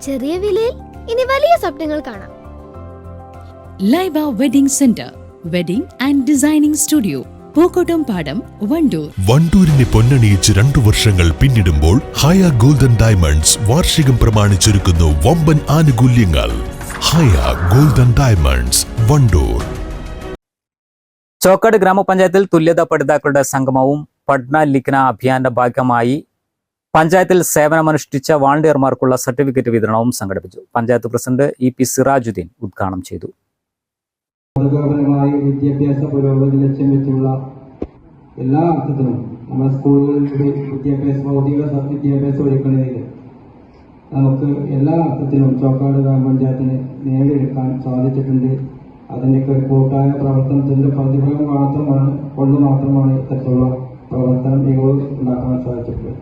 ചെറിയ വിലയിൽ ഇനി വലിയ സ്വപ്നങ്ങൾ കാണാം. Laiba wedding centre, wedding and designing studio, Pookkottumpadam, Wandoor. വണ്ടൂരിനെ പൊന്നണിയിച്ച് 2 വർഷങ്ങൾ പിന്നിടുമ്പോൾ ഹയ ഗോൾഡൻ ഡയമണ്ട്സ് വാർഷികം പ്രമാണിച്ചൊരുക്കുന്നു വമ്പൻ ആനുകൂല്യങ്ങൾ. ഹയ ഗോൾഡൻ ഡയമണ്ട്സ്, വണ്ടൂർ. ചോക്കാട് ഗ്രാമപഞ്ചായത്തിൽ തുല്യതാ പഠിതാക്കളുടെ സംഗമവും പഠന ലിഖന അഭിയാന്റെ ഭാഗമായി പഞ്ചായത്തിൽ സേവനമനുഷ്ഠിച്ച വാളണ്ടിയർമാർക്കുള്ള സർട്ടിഫിക്കറ്റ് വിതരണവും സംഘടിപ്പിച്ചു. Panchayat president EP. സിറാജുദ്ദീൻ ഉദ്ഘാടനം ചെയ്തു. മാതൃകാപരമായ വിദ്യാഭ്യാസ പുരോഗതി ലക്ഷ്യം വെച്ചുള്ള എല്ലാ അർത്ഥത്തിലും നമ്മുടെ സ്കൂളുകളിലൂടെ ഭൗതിക വിദ്യാഭ്യാസം ഒരുക്കുന്നതിൽ നമുക്ക് എല്ലാ അർത്ഥത്തിലും ചോക്കാട് ഗ്രാമപഞ്ചായത്തിന് നേടിയെടുക്കാൻ സാധിച്ചിട്ടുണ്ട്. അതിൻ്റെയൊക്കെ ഒരു കൂട്ടായ പ്രവർത്തനത്തിന്റെ പ്രതിഫലം മാത്രമാണ് ഇത്തരത്തിലുള്ള പ്രവർത്തനം ഉണ്ടാക്കാൻ സാധിച്ചിട്ടുള്ളത്.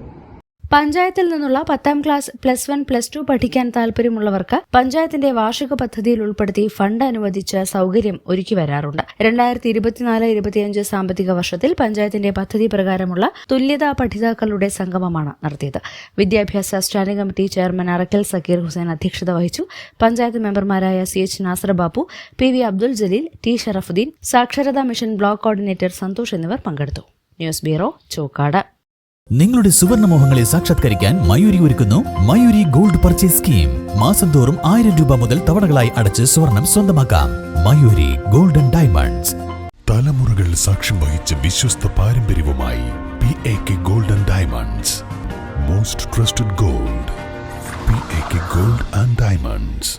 പഞ്ചായത്തിൽ നിന്നുള്ള 10ാം ക്ലാസ് +1 +2 പഠിക്കാൻ താൽപര്യമുള്ളവർക്ക് പഞ്ചായത്തിന്റെ വാർഷിക പദ്ധതിയിൽ ഉൾപ്പെടുത്തി ഫണ്ട് അനുവദിച്ച് സൗകര്യം ഒരുക്കി വരാറുണ്ട്. 2024-25 സാമ്പത്തിക വർഷത്തിൽ പഞ്ചായത്തിന്റെ പദ്ധതി പ്രകാരമുള്ള തുല്യതാ പഠിതാക്കളുടെ സംഗമമാണ് നടത്തിയത്. വിദ്യാഭ്യാസ standing committee chairman Arakkal Sakkeer Hussain അധ്യക്ഷത വഹിച്ചു. പഞ്ചായത്ത് മെമ്പർമാരായ CH Nasar Babu, PV Abdul Jaleel, T Sharafuddin, സാക്ഷരതാ മിഷൻ ബ്ലോക്ക് കോർഡിനേറ്റർ സന്തോഷ് എന്നിവർ പങ്കെടുത്തു. News bureau, Chokkad. നിങ്ങളുടെ സുവർണമോഹങ്ങളെ സാക്ഷാത്കരിക്കാൻ മയൂരി ഒരുക്കുന്നു മയൂരി ഗോൾഡ് പർച്ചേസ് സ്കീം. മാസം തോറും 1000 രൂപ മുതൽ തവണകളായി അടച്ച് സ്വർണം സ്വന്തമാക്കാം. Mayuri golden diamonds. തലമുറകൾ സാക്ഷ്യം വഹിച്ച വിശ്വസ്ത പാരമ്പര്യവുമായി PAK golden diamonds. Most trusted gold. PAK gold and diamonds.